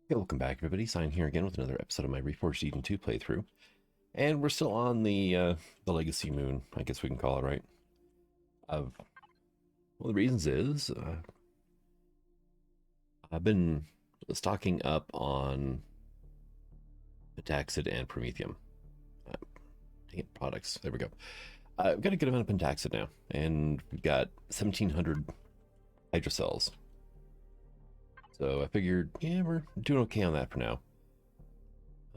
Hey, welcome back, everybody. Sign here again with another episode of my Reforged Eden 2 playthrough. And we're still on the Legacy Moon, I guess we can call it, right? One of the reasons is I've been stocking up on pentaxid and promethium. Uh, Dang it, products. There we go. I've got a good amount of pentaxid now, and we've got 1,700 hydrocells. So I figured, yeah, we're doing okay on that for now.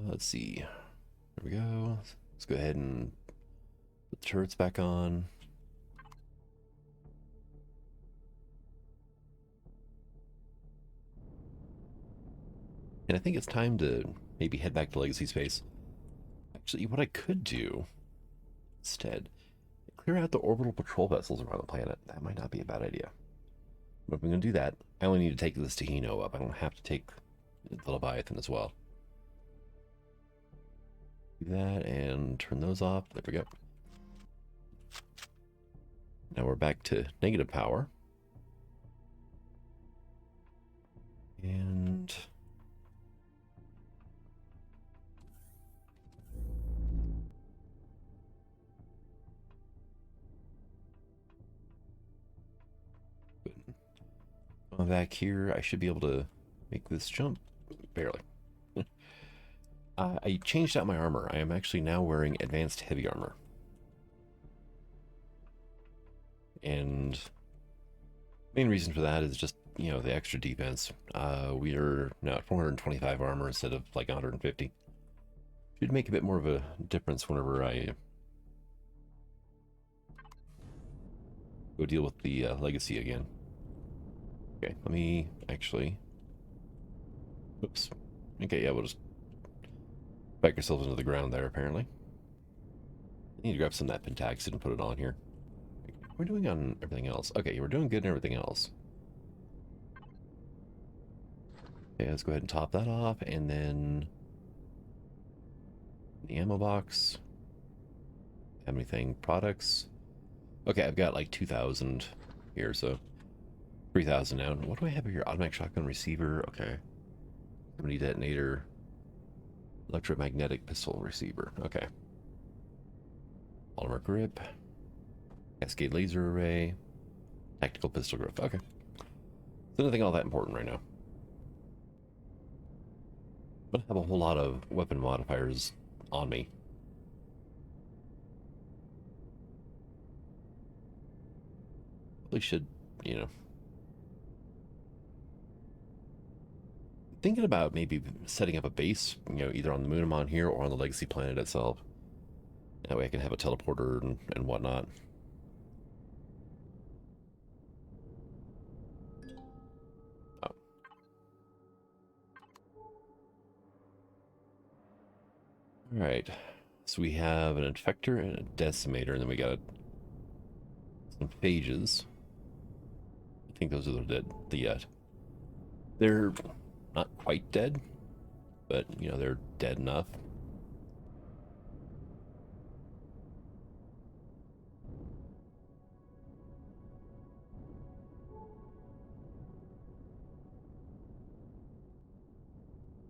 Let's see. There we go. Let's go ahead and put the turrets back on. And I think it's time to maybe head back to Legacy Space. Actually, what I could do instead, clear out the orbital patrol vessels around the planet. That might not be a bad idea. But if I'm going to do that, I only need to take this Tahino up. I don't have to take the Leviathan as well. Do that and turn those off. There we go. Now we're back to negative power. And back here, I should be able to make this jump. Barely. I changed out my armor. I am actually now wearing advanced heavy armor. And main reason for that is just, you know, the extra defense. We are now at 425 armor instead of like 150. Should make a bit more of a difference whenever I go deal with the legacy again. Okay, let me actually... Oops. Okay, yeah, we'll just back ourselves into the ground there, apparently. I need to grab some of that pentaxid and put it on here. We're doing on everything else. Okay, we're doing good in everything else. Okay, let's go ahead and top that off, and then the ammo box. Have anything? Products. Okay, I've got like 2,000 here, so 3,000 now. What do I have here? Automatic shotgun receiver. Okay. Somebody detonator. Electromagnetic pistol receiver. Okay. Polymer grip. Cascade laser array. Tactical pistol grip. Okay. So nothing all that important right now. But I have a whole lot of weapon modifiers on me. Really should, you know. Thinking about maybe setting up a base, you know, either on the moon I'm on here or on the legacy planet itself. That way I can have a teleporter and whatnot. Oh. Alright. So we have an infector and a decimator, and then we got some phages. I think those are they're not quite dead, but you know, they're dead enough.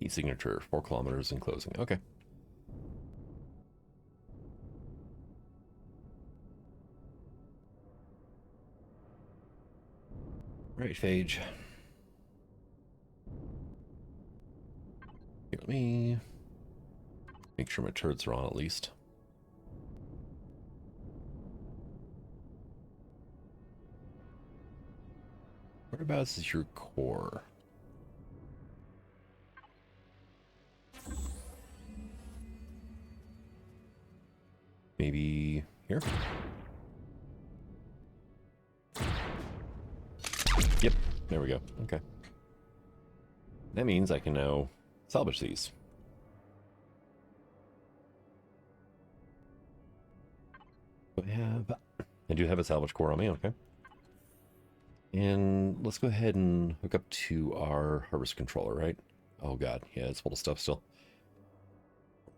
E-signature, 4 kilometers in closing. Okay. Right, phage. Let me make sure my turrets are on at least. Whereabouts is your core? Maybe here? Yep, there we go. Okay. That means I can now salvage these. I do have a salvage core on me, okay. And let's go ahead and hook up to our harvest controller, right? Oh god, yeah, it's full of stuff still.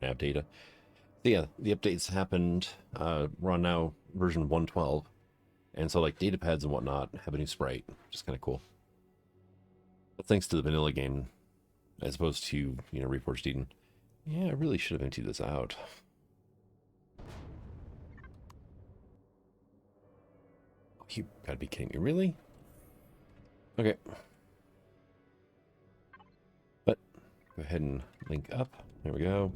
Nav data. So yeah, the updates happened. We're on now version 112. And so like data pads and whatnot have a new sprite, which is kind of cool. But thanks to the vanilla game as opposed to, you know, Reforged Eden. Yeah, I really should have emptied this out. You gotta be kidding me, really? Okay. But go ahead and link up. There we go.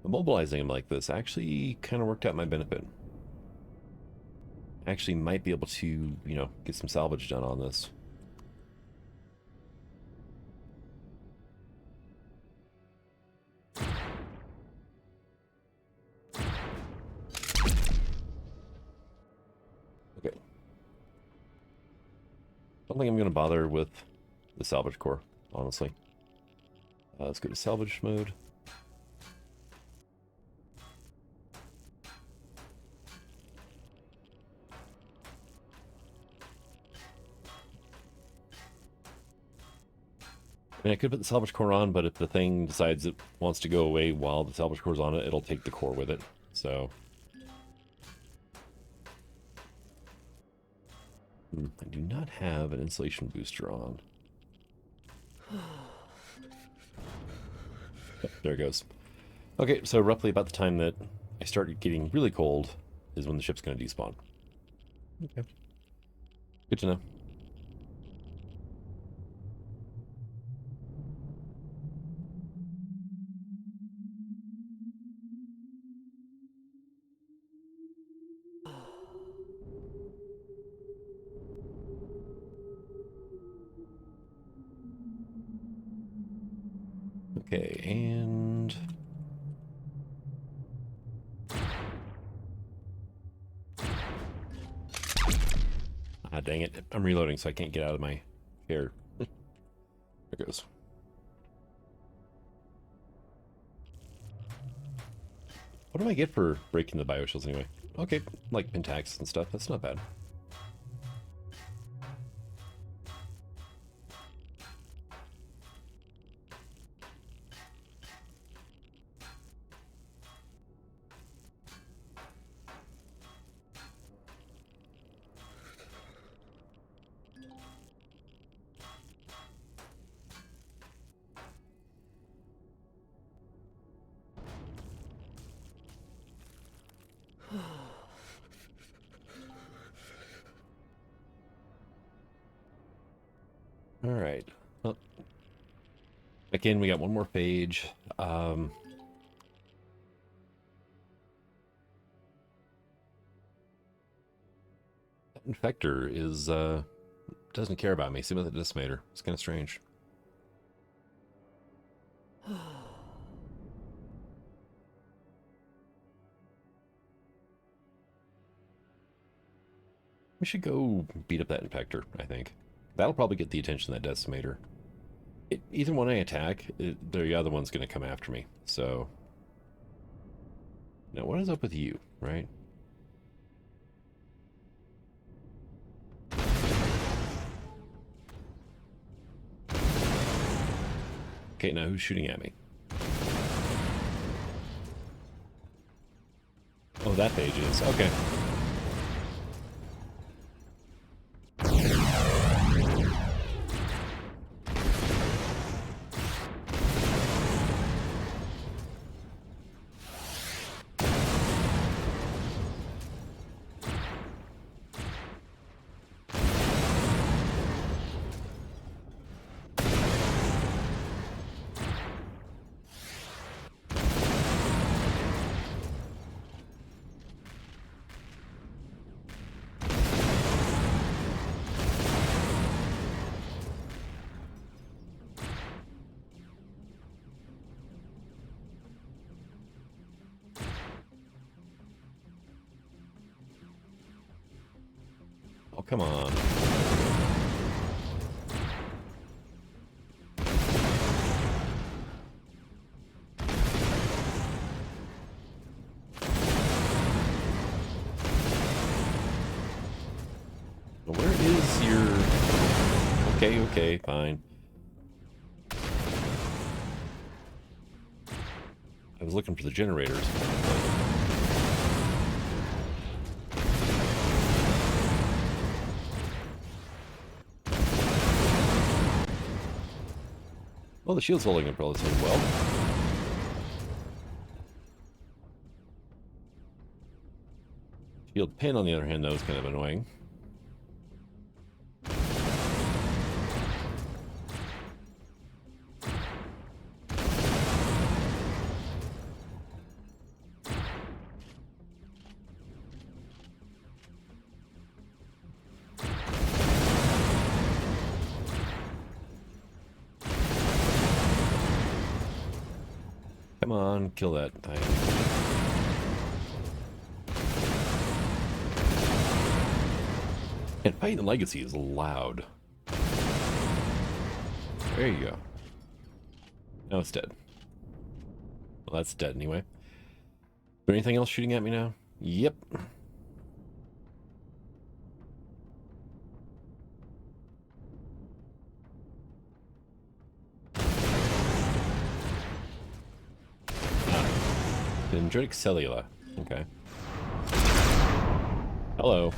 Immobilizing him like this actually kind of worked out my benefit. Actually might be able to, you know, get some salvage done on this. Okay. Don't think I'm going to bother with the salvage core, honestly. Let's go to salvage mode. I mean, I could put the salvage core on, but if the thing decides it wants to go away while the salvage core's on it, it'll take the core with it. So I do not have an insulation booster on. There it goes. Okay, so roughly about the time that I start getting really cold is when the ship's going to despawn. Okay. Good to know. Okay, and ah, dang it. I'm reloading, so I can't get out of my chair. There it goes. What do I get for breaking the bioshells anyway? Okay, like Pentax and stuff. That's not bad. All right. Well, again, we got one more page. That infector is doesn't care about me. Same with the Decimator. It's kind of strange. We should go beat up that infector, I think. That'll probably get the attention of that Decimator. Either when I attack, the other one's going to come after me. So, now what is up with you, right? Okay, now who's shooting at me? Oh, that page is. Okay. Oh, come on. Where is your... Okay, fine. I was looking for the generators. Well, the shield's holding up relatively well. Shield pin, on the other hand, though, is kind of annoying. Come on, kill that thing. And fighting the Legacy is loud. There you go. Now it's dead. Well, that's dead anyway. Is there anything else shooting at me now? Yep. Dendritic cellula. Okay. Hello.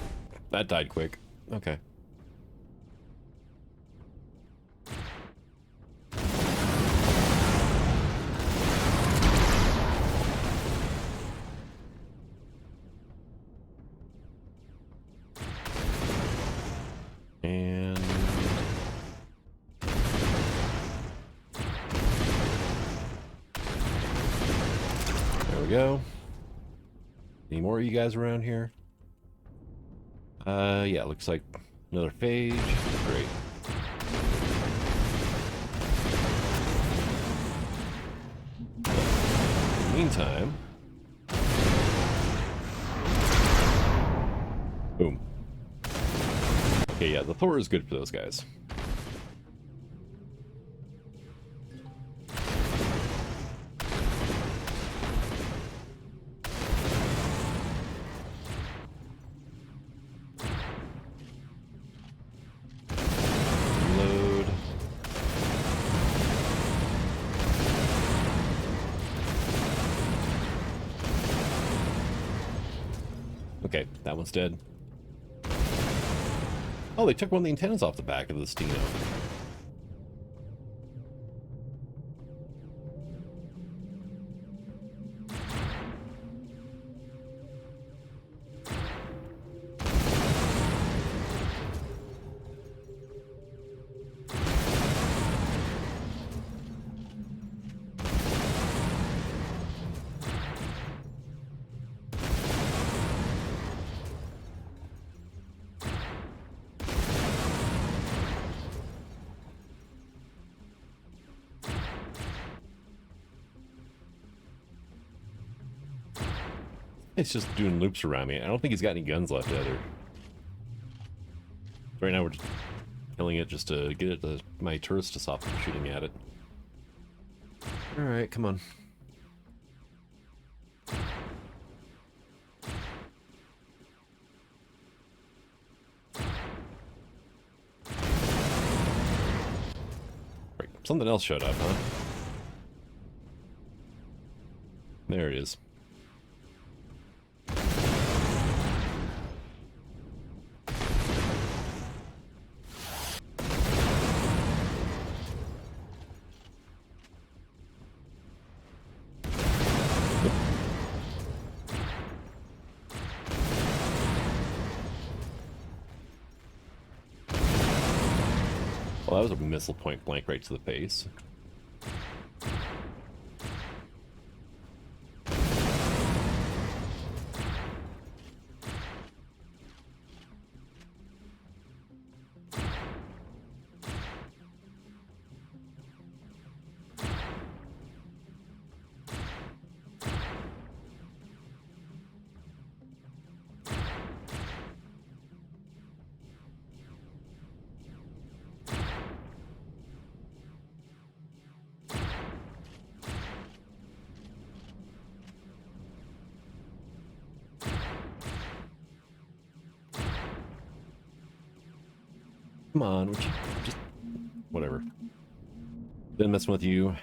That died quick. Okay. And there we go. Any more of you guys around here? Yeah, looks like another phage. Great. In the meantime, boom. Okay, yeah, the Thor is good for those guys. Reload. Okay, that one's dead. Oh, they took one of the antennas off the back of the Steno. It's just doing loops around me. I don't think he's got any guns left either. Right now we're just killing it just to get it to my turrets to stop shooting at it. Alright, come on. Right, something else showed up, huh? There it is. Well, that was a missile point blank right to the face. Come on, would you just... whatever. Been messing with you.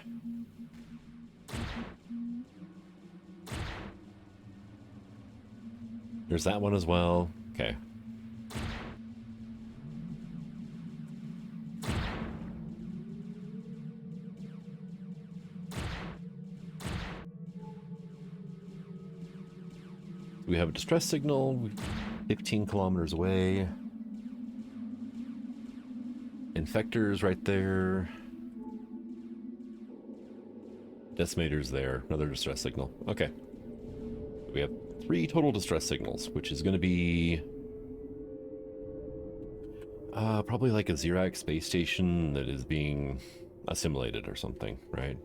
There's that one as well. Okay. we have a distress signal 15 kilometers away. Infectors right there. Decimator's there. Another distress signal. Okay. We have 3 total distress signals, which is going to be probably like a Xerax space station that is being assimilated or something, right?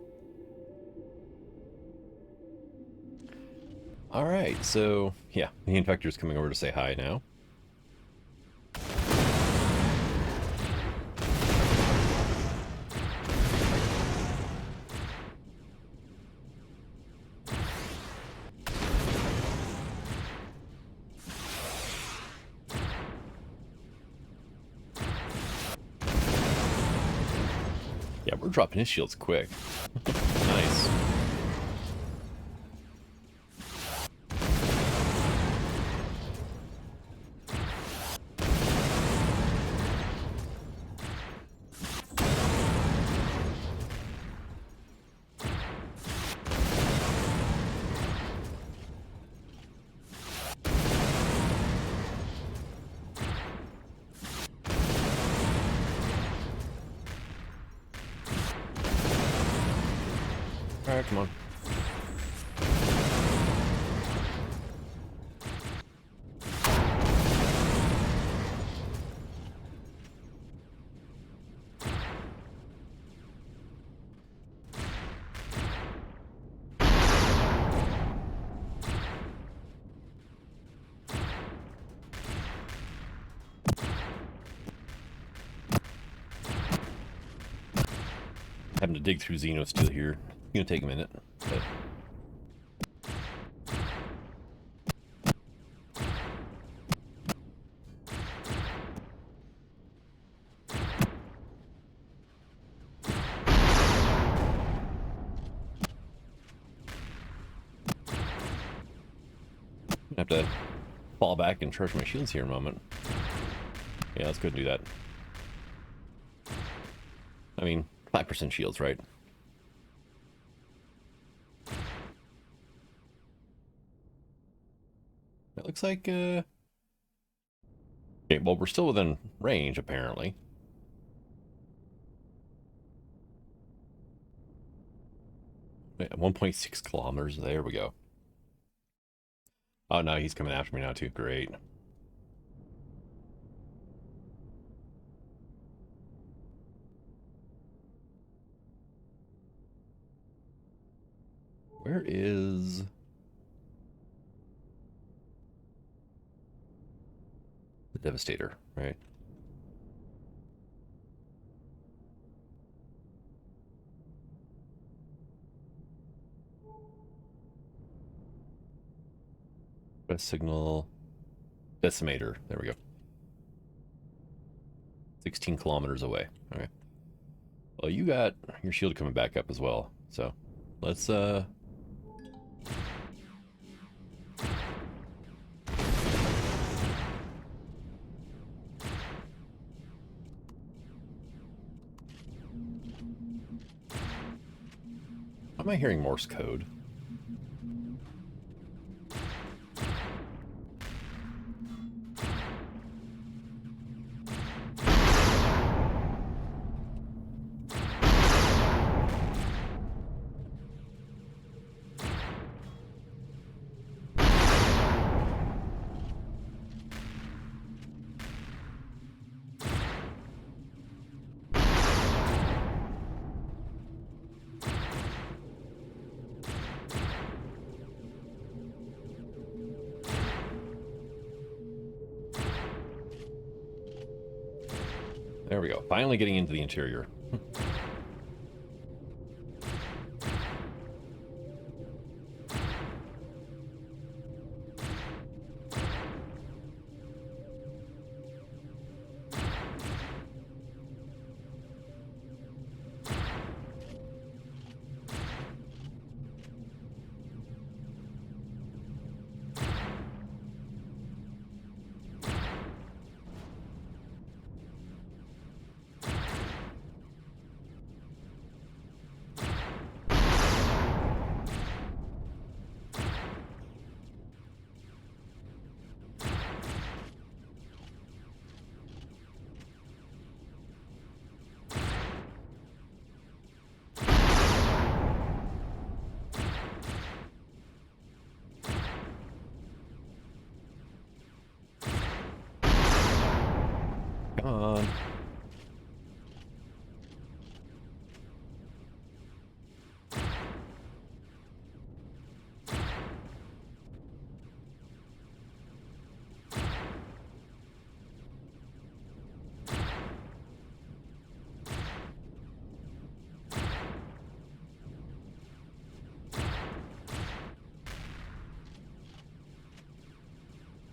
All right, so yeah, the infector's coming over to say hi now. Yeah, we're dropping his shields quick. Nice. All right, come on. Having to dig through Xenosteel here. It's gonna take a minute, but I have to fall back and charge my shields here in a moment. Yeah, let's go do that. I mean, 5% shields, right? It looks like, okay, well, we're still within range, apparently. Wait, 1.6 kilometers, there we go. Oh, no, he's coming after me now, too. Great. Where is... the Devastator, right? Best signal... Decimator, there we go. 16 kilometers away. Okay. Well, you got your shield coming back up as well, so let's am I hearing Morse code? There we go. Finally getting into the interior. Come on.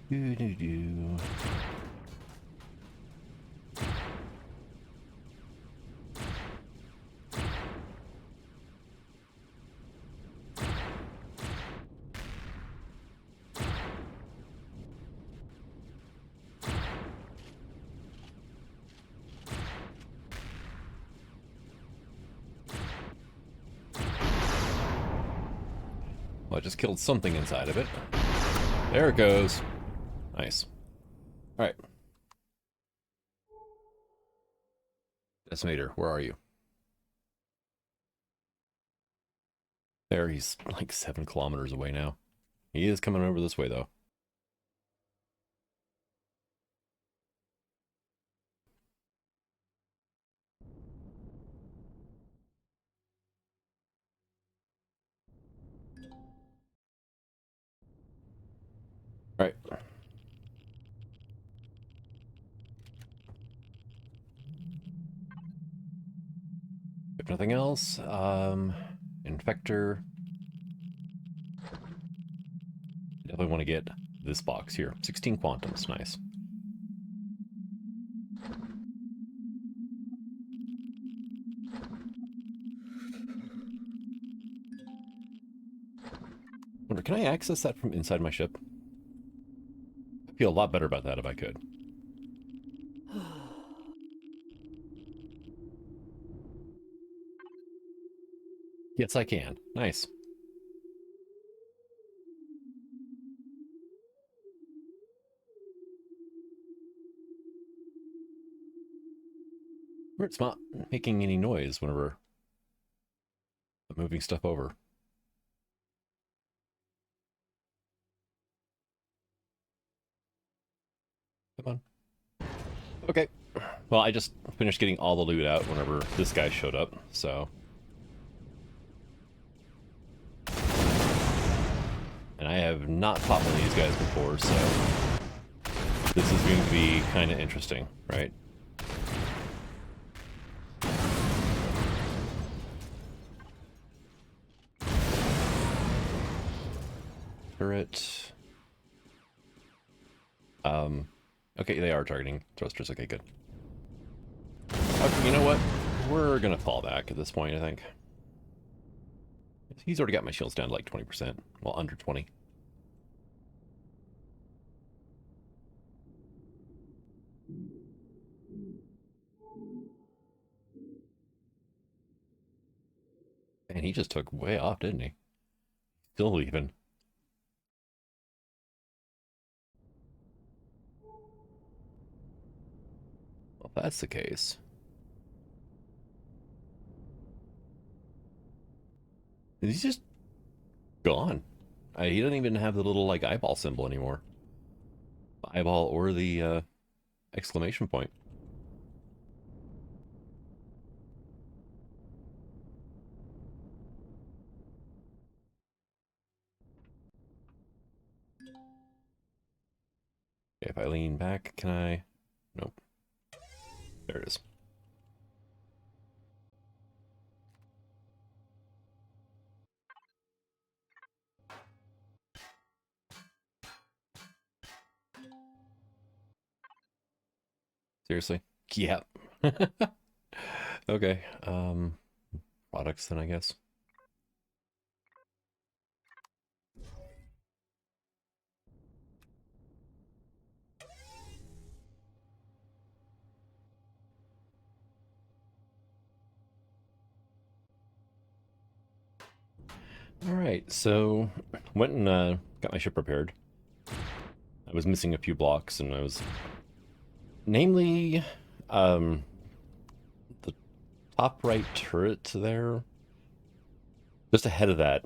Do. Well, I just killed something inside of it. There it goes. Nice. All right. Decimator, where are you? There, he's like 7 kilometers away now. He is coming over this way, though. All right. If nothing else, Infector. Definitely want to get this box here. 16 quantums, nice. Wonder, can I access that from inside my ship? I'd feel a lot better about that if I could. Yes, I can. Nice. It's not making any noise whenever I'm moving stuff over. Come on. Okay. Well, I just finished getting all the loot out whenever this guy showed up, so... And I have not fought one of these guys before, so... This is going to be kind of interesting, right? Turret. Okay, they are targeting thrusters. Okay, good. Okay, you know what? We're gonna fall back at this point, I think. He's already got my shields down to like 20%. Well, under 20. And he just took way off, didn't he? Still leaving. Well, if that's the case... He's just gone. He doesn't even have the little, like, eyeball symbol anymore. The eyeball or the, exclamation point. Okay, if I lean back, can I... Nope. There it is. Seriously? Yeah. Okay. Products then, I guess. All right, so went and got my ship repaired. I was missing a few blocks, and I was, namely, the top right turret there. Just ahead of that,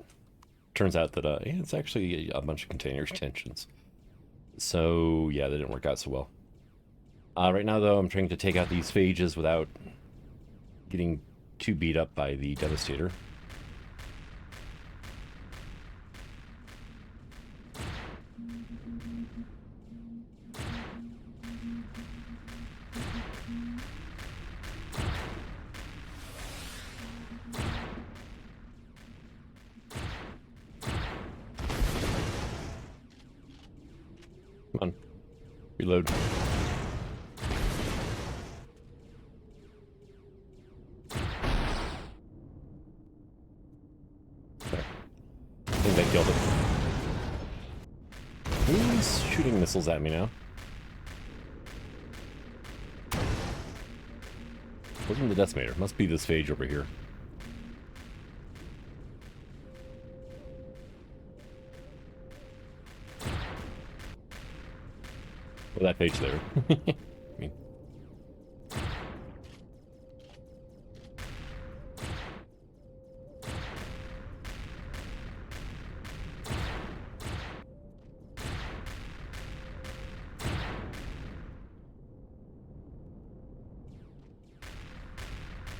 turns out that yeah, it's actually a bunch of container extensions. So yeah, that didn't work out so well. Right now, though, I'm trying to take out these phages without getting too beat up by the Devastator. Come on. Reload. There. I think that killed it. Who's shooting missiles at me now? Wasn't the Decimator. Must be this phage over here. Or that phage there. I mean.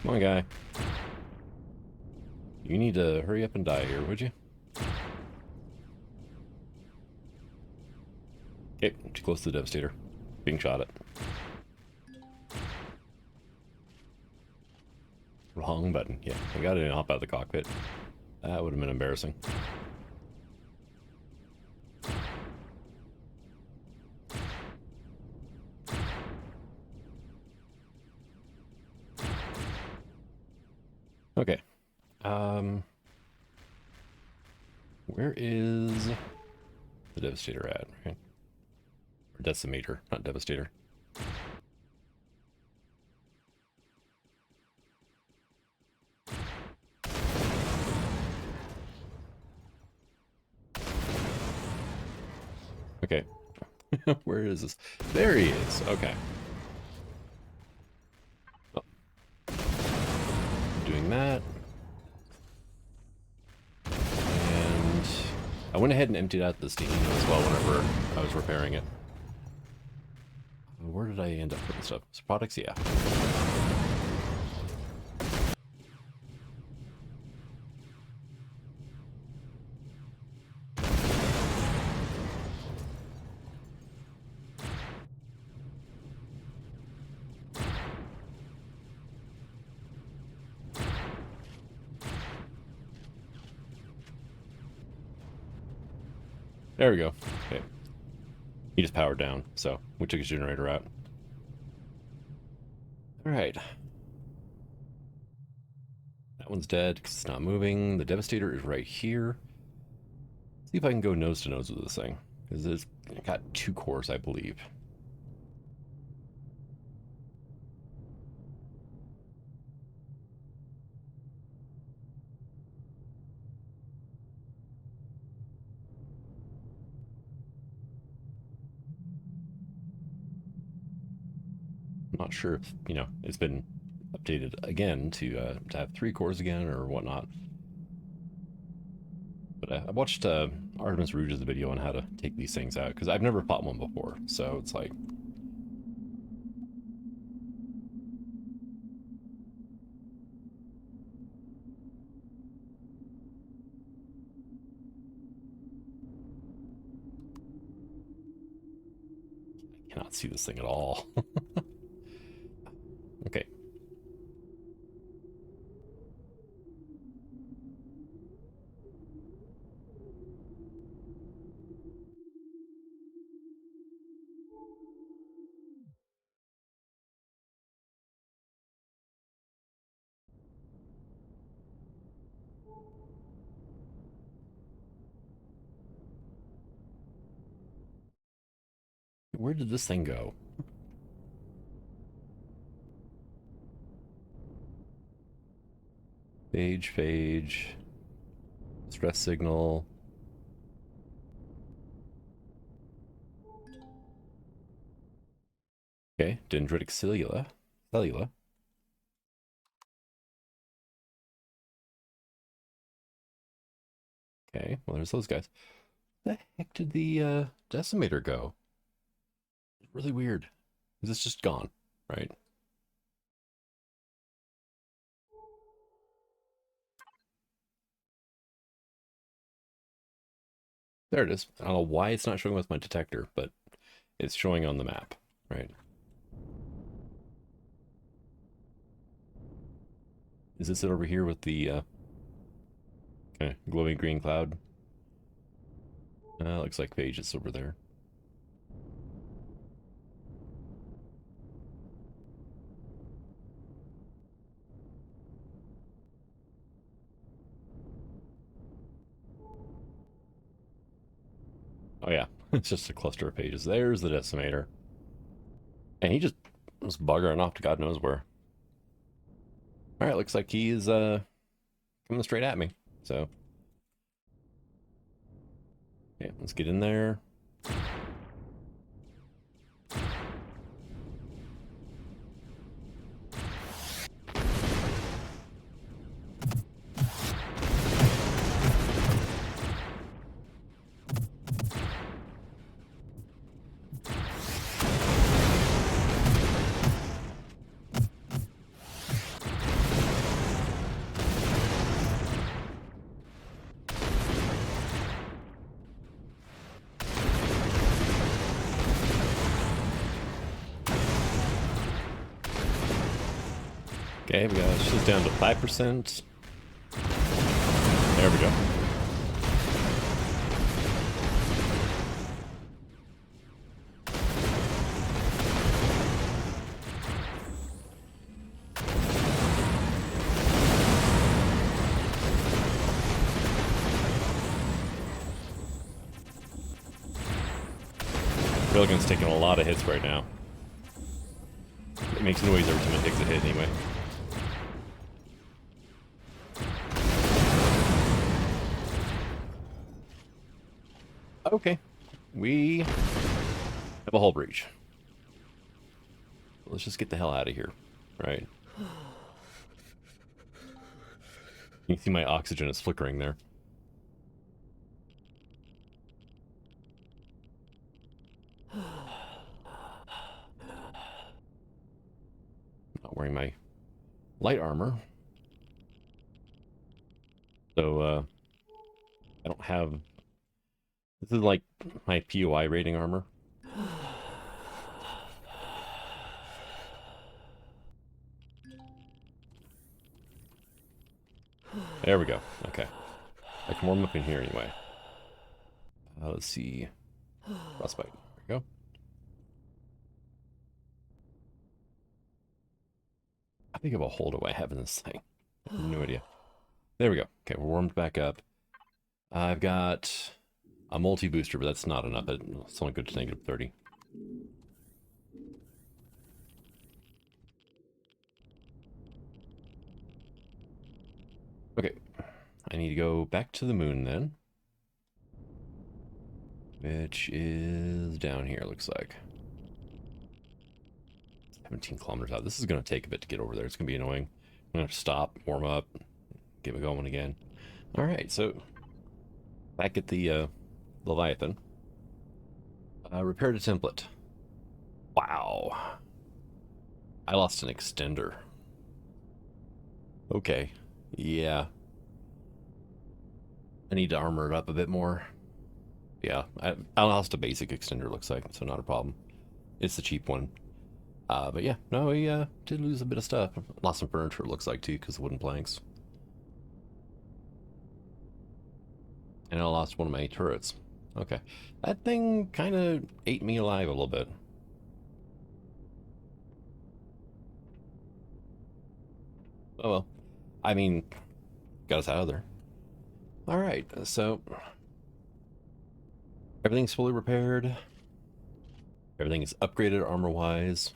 Come on, guy. You need to hurry up and die here, would you? Okay, too close to the Devastator. Being shot at. Wrong button. Yeah, I got to hop out of the cockpit. That would have been embarrassing. Okay. Where is the Devastator at? Right? Or Decimator, not Devastator. Okay. Where is this? There he is. Okay. Oh. Doing that. And I went ahead and emptied out the steam as well whenever I was repairing it. Where did I end up putting stuff? So products, yeah. There we go. Okay. He just powered down, so we took his generator out. Alright. That one's dead because it's not moving. The Devastator is right here. See if I can go nose to nose with this thing. Because it's got 2 cores, I believe. I'm not sure if, you know, it's been updated again to have 3 cores again or whatnot. But I watched Artemis Rouge's video on how to take these things out, because I've never fought one before, so it's like... I cannot see this thing at all. Okay. Where did this thing go? Phage. Stress signal. Okay, dendritic cellula. Okay, well, there's those guys. Where the heck did the Decimator go? Really weird. Is this just gone, right? There it is. I don't know why it's not showing with my detector, but it's showing on the map, right? Is this it over here with the kind of glowing green cloud? Looks like Phage is over there. Oh yeah, it's just a cluster of pages. There's the Decimator. And he just was buggering off to God knows where. Alright, looks like he is coming straight at me. So, yeah, let's get in there. Okay, we got she's down to 5%. There we go. Vermillion's taking a lot of hits right now. It makes noise every time it takes a hit anyway. Okay, we have a hull breach. Let's just get the hell out of here, right? You can see my oxygen is flickering there. Not wearing my light armor. So, I don't have... This is like my POI rating armor. There we go. Okay. I can warm up in here anyway. Let's see. Frostbite. There we go. How big of a hole do I have in this thing? I have no idea. There we go. Okay, we're warmed back up. I've got a multi-booster, but that's not enough. It's only good to -30. Okay. I need to go back to the moon then. Which is down here, looks like. 17 kilometers out. This is going to take a bit to get over there. It's going to be annoying. I'm going to stop, warm up, get it going again. All right, so back at the Leviathan. Repair the template. Wow. I lost an extender. Okay. Yeah. I need to armor it up a bit more. Yeah, I lost a basic extender, looks like, so not a problem. It's the cheap one. But yeah, no, we did lose a bit of stuff. Lost some furniture, it looks like, too, because of wooden planks. And I lost one of my turrets. Okay. That thing kind of ate me alive a little bit. Oh well. I mean, got us out of there. Alright, so... everything's fully repaired. Everything is upgraded armor-wise.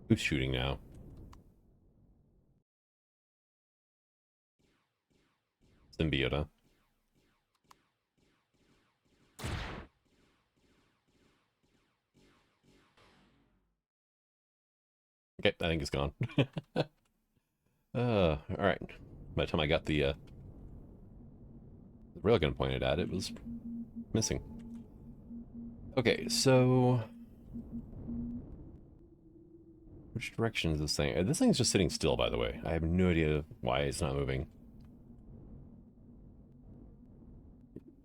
Who's shooting now? Symbiote. Okay, I think it's gone. Alright. By the time I got the railgun pointed at it, was missing. Okay, so Which direction is this thing? This thing's just sitting still, by the way. I have no idea why it's not moving.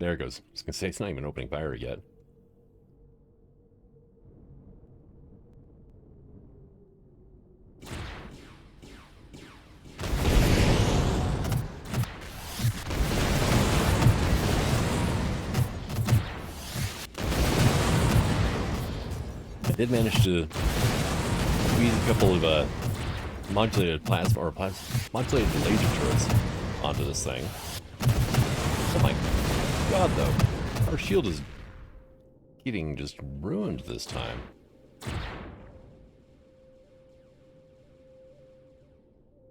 There it goes. I was gonna say, it's not even opening fire yet. I did manage to squeeze a couple of modulated plasma or modulated laser turrets onto this thing. Oh my god, though. Our shield is getting just ruined this time.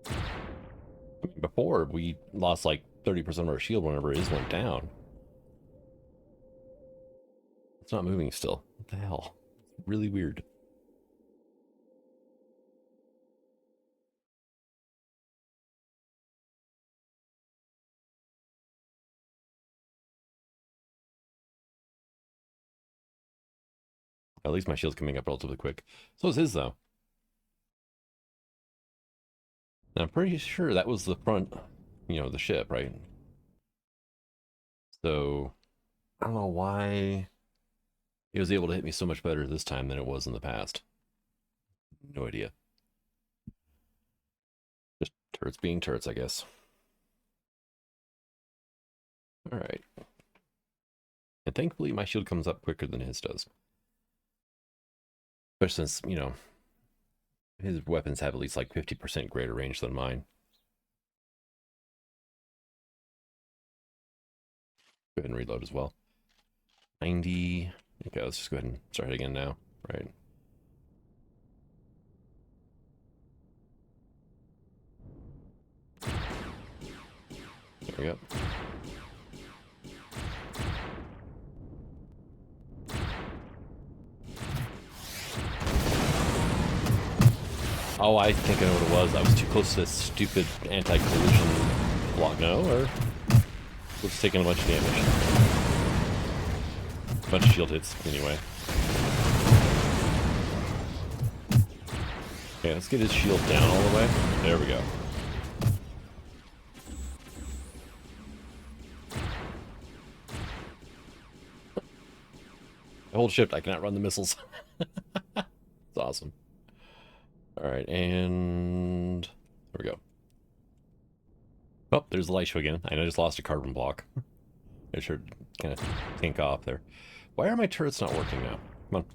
I mean, before, we lost like 30% of our shield whenever his went down. It's not moving still. What the hell? It's really weird. At least my shield's coming up relatively quick. So is his, though. And I'm pretty sure that was the front, the ship, right? So, I don't know why it was able to hit me so much better this time than it was in the past. No idea. Just turrets being turrets, I guess. Alright. And thankfully, my shield comes up quicker than his does. Especially since, his weapons have at least like 50% greater range than mine. Go ahead and reload as well. 90. Okay, let's just go ahead and start again now. Right. There we go. Oh, I think I know what it was. I was too close to this stupid anti-collision block. No, or was taking a bunch of damage. A bunch of shield hits, anyway. Okay, let's get his shield down all the way. There we go. I hold shift, I cannot run the missiles. It's awesome. Alright, and there we go. Oh, there's the light show again. I just lost a carbon block. I should kind of tank off there. Why are my turrets not working now? Come on.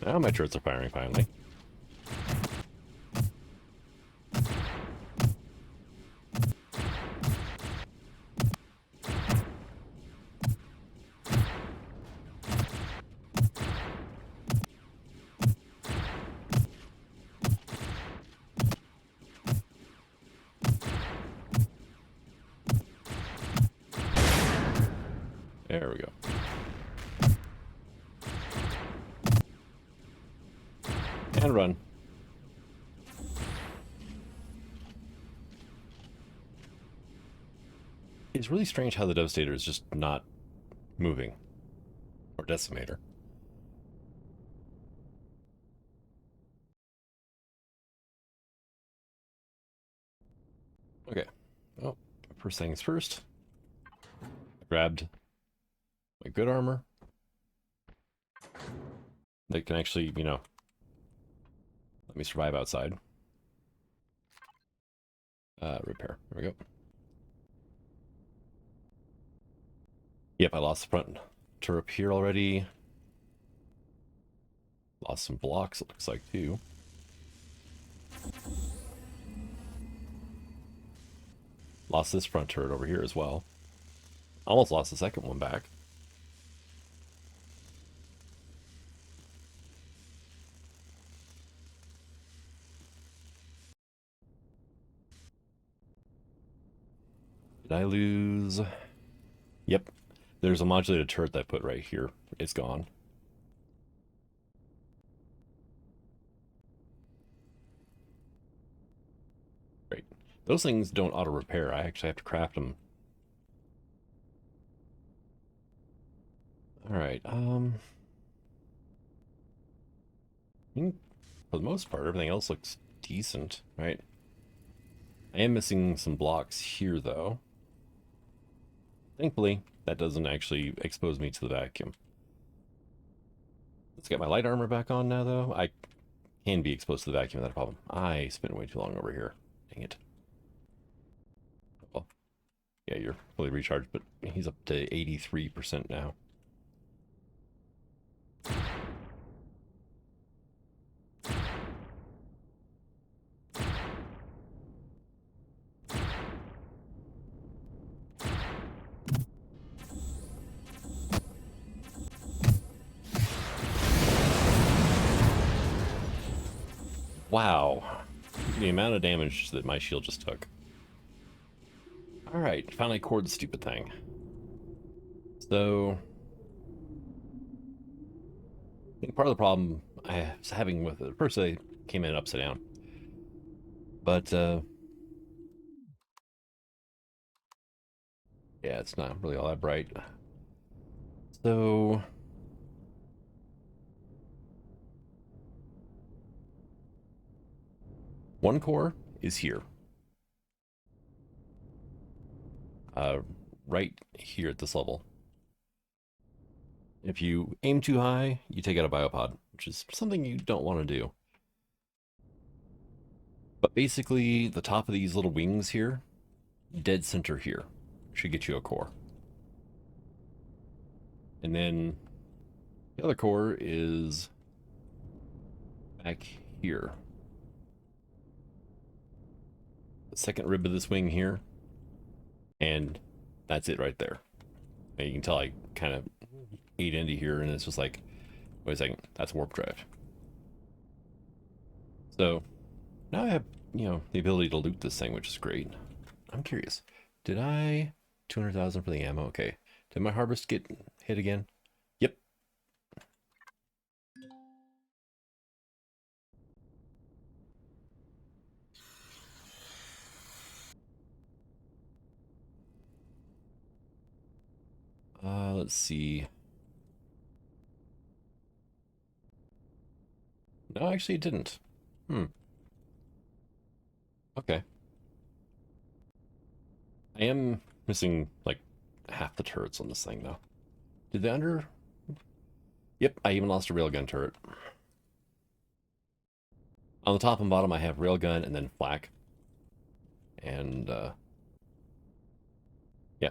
Now my turrets are firing finally. There we go. And run. It's really strange how the Devastator is just not moving. Or Decimator. Okay. Oh, first things first. I grabbed my good armor. That can actually, let me survive outside. Repair. There we go. Yep, I lost the front turret here already. Lost some blocks, it looks like, too. Lost this front turret over here as well. Almost lost the second one back. Did I lose? Yep. There's a modulated turret that I put right here. It's gone. Great. Those things don't auto-repair. I actually have to craft them All right. I think for the most part, everything else looks decent, right? I am missing some blocks here, though. Thankfully, that doesn't actually expose me to the vacuum. Let's get my light armor back on now, though. I can be exposed to the vacuum without a problem. I spent way too long over here. Dang it. Well, yeah, you're fully recharged, but he's up to 83% now. Wow. The amount of damage that my shield just took. Alright, finally cored the stupid thing. So, I think part of the problem I was having with it, first I came in upside down. But, yeah, it's not really all that bright. So, one core is here. Right here at this level. If you aim too high, you take out a biopod, which is something you don't want to do. But basically, the top of these little wings here, dead center here, should get you a core. And then the other core is back here. The second rib of this wing here, and that's it right there. And you can tell I kind of ate into here, and it's just like, wait a second, that's warp drive. So now I have, the ability to loot this thing, which is great. I'm curious, did I 200,000 for the ammo? Okay, did my harvest get hit again? Yep. Let's see. No, actually it didn't. Okay. I am missing like half the turrets on this thing though. Did they under? Yep, I even lost a railgun turret. On the top and bottom I have railgun and then flak. And yeah,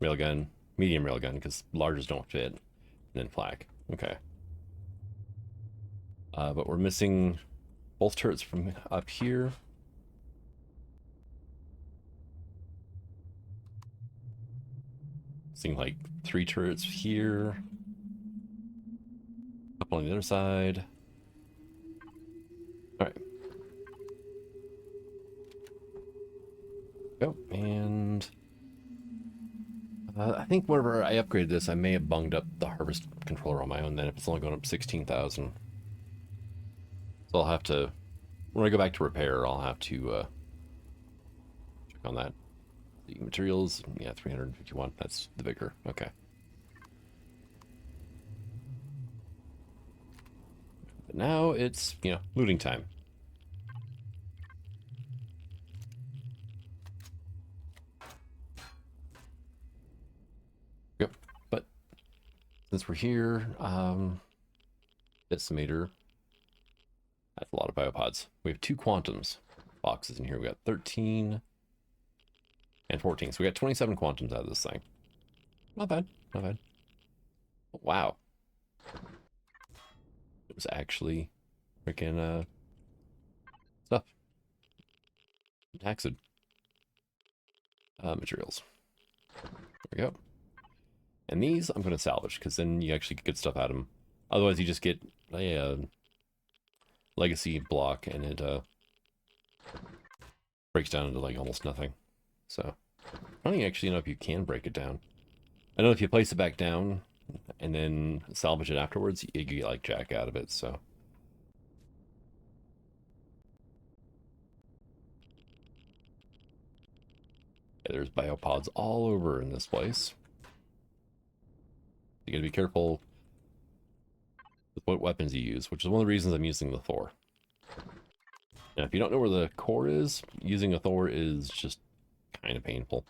railgun, medium railgun because larges don't fit. And then flak. Okay. But we're missing both turrets from up here. Missing like 3 turrets here. A couple on the other side. All right. Go. And I think whenever I upgraded this, I may have bunged up the harvest controller on my own then if it's only going up 16,000. So I'll have to, when I go back to repair, I'll have to check on that. The materials, yeah, 351. That's the bigger. Okay. But now it's, looting time. Yep. But since we're here, Decimator. That's a lot of biopods. We have 2 quantums boxes in here. We got 13 and 14. So we got 27 quantums out of this thing. Not bad. Not bad. Oh, wow. It was actually freaking stuff. Taxid. Materials. There we go. And these I'm going to salvage because then you actually get good stuff out of them. Otherwise, you just get a legacy block and it breaks down into like almost nothing. So I don't actually know if you can break it down. I know if you place it back down and then salvage it afterwards, you get like jack out of it. So yeah, there's biopods all over in this place. You gotta be careful with what weapons you use, which is one of the reasons I'm using the Thor. Now, if you don't know where the core is, using a Thor is just kind of painful.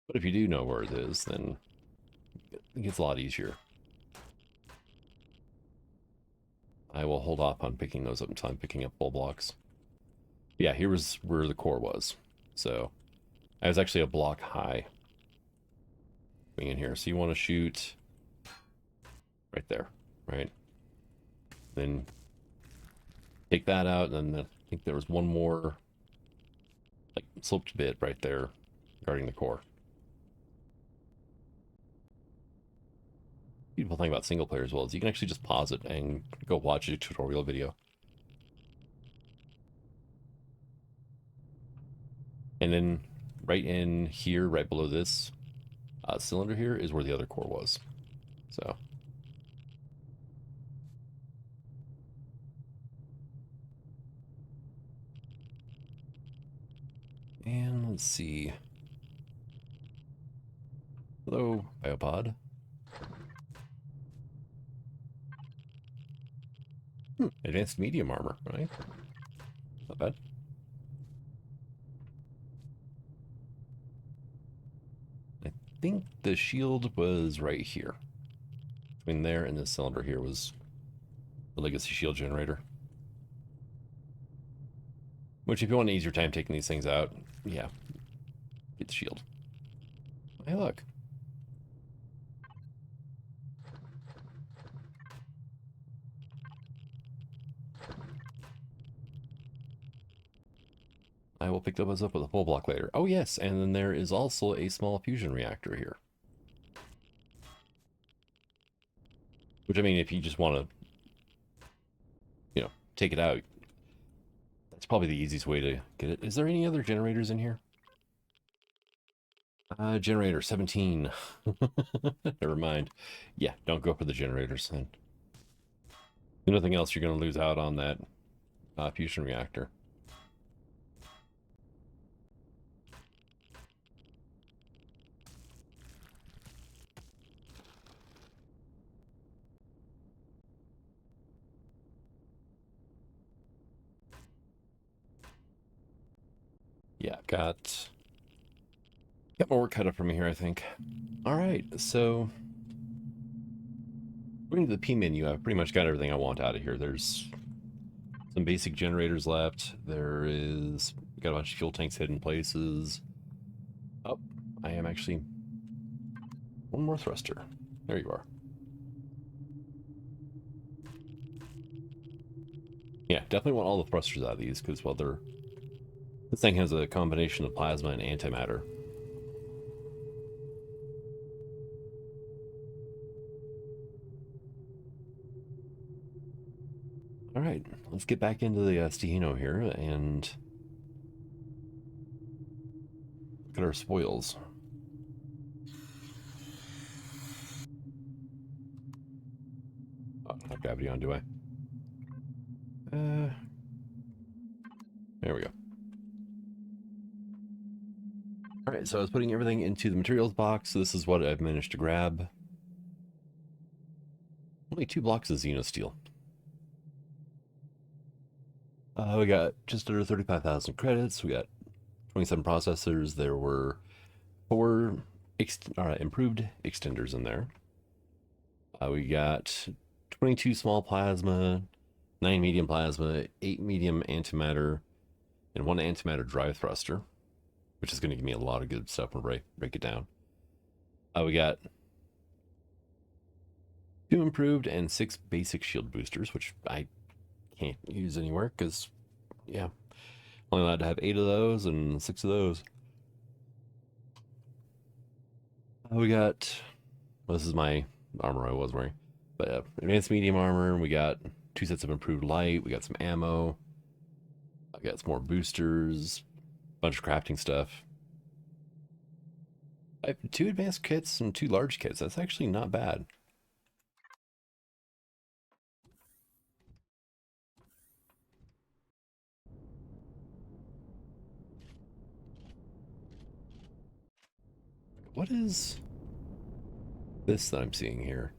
But if you do know where it is, then it gets a lot easier. I will hold off on picking those up until I'm picking up full blocks. Yeah, here was where the core was. So I was actually a block high coming in here. So you want to shoot right there, right? Then take that out, and then I think there was one more like sloped bit right there guarding the core. Beautiful thing about single player as well is you can actually just pause it and go watch a tutorial video. And then right in here, right below this cylinder here is where the other core was. So and let's see. Hello, Biopod. Advanced medium armor, right? Not bad. I think the shield was right here. Between there and this cylinder here was the legacy shield generator. Which, if you want an easier time taking these things out, yeah, get the shield. Hey, look. I will pick those up with a full block later. Oh, yes, and then there is also a small fusion reactor here. Which, I mean, if you just want to, you know, take it out, that's probably the easiest way to get it. Is there any other generators in here? Generator 17. Never mind. Yeah, don't go for the generators then. If nothing else, you're going to lose out on that fusion reactor. Yeah, got more work cut up from here, I think. All right, so going to the P menu, I've pretty much got everything I want out of here. There's some basic generators left. There is, got a bunch of fuel tanks hidden places. Oh, I am actually one more thruster. There you are. Yeah, definitely want all the thrusters out of these because, well, they're, this thing has a combination of plasma and antimatter. All right, let's get back into the Stihino here and look at our spoils. Oh, I don't have gravity on, do I? There we go. All right, so I was putting everything into the materials box. So this is what I've managed to grab. Only 2 blocks of Xenosteel. We got just under 35,000 credits. We got 27 processors. There were 4 improved extenders in there. We got 22 small plasma, 9 medium plasma, 8 medium antimatter, and 1 antimatter drive thruster, which is going to give me a lot of good stuff when I break it down. We got 2 improved and 6 basic shield boosters, which I can't use anywhere because, yeah, only allowed to have 8 of those and 6 of those. We got, well, this is my armor I was wearing, but advanced medium armor. We got 2 sets of improved light. We got some ammo. I got some more boosters, bunch of crafting stuff. I have 2 advanced kits and 2 large kits. That's actually not bad. What is this that I'm seeing here.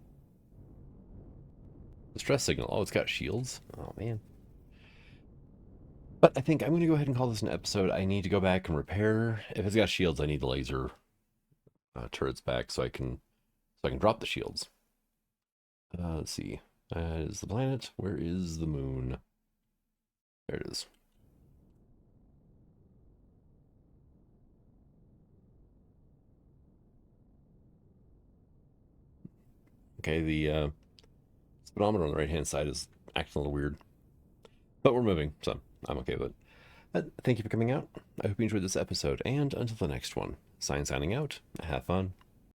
The stress signal. Oh, it's got shields. Oh, man. But I think I'm going to go ahead and call this an episode. I need to go back and repair. If it's got shields, I need the laser turrets back so I can drop the shields. Let's see. Is the planet? Where is the moon? There it is. Okay, the speedometer on the right-hand side is acting a little weird. But we're moving, so I'm okay with it. Thank you for coming out. I hope you enjoyed this episode, and until the next one, signing out. Have fun.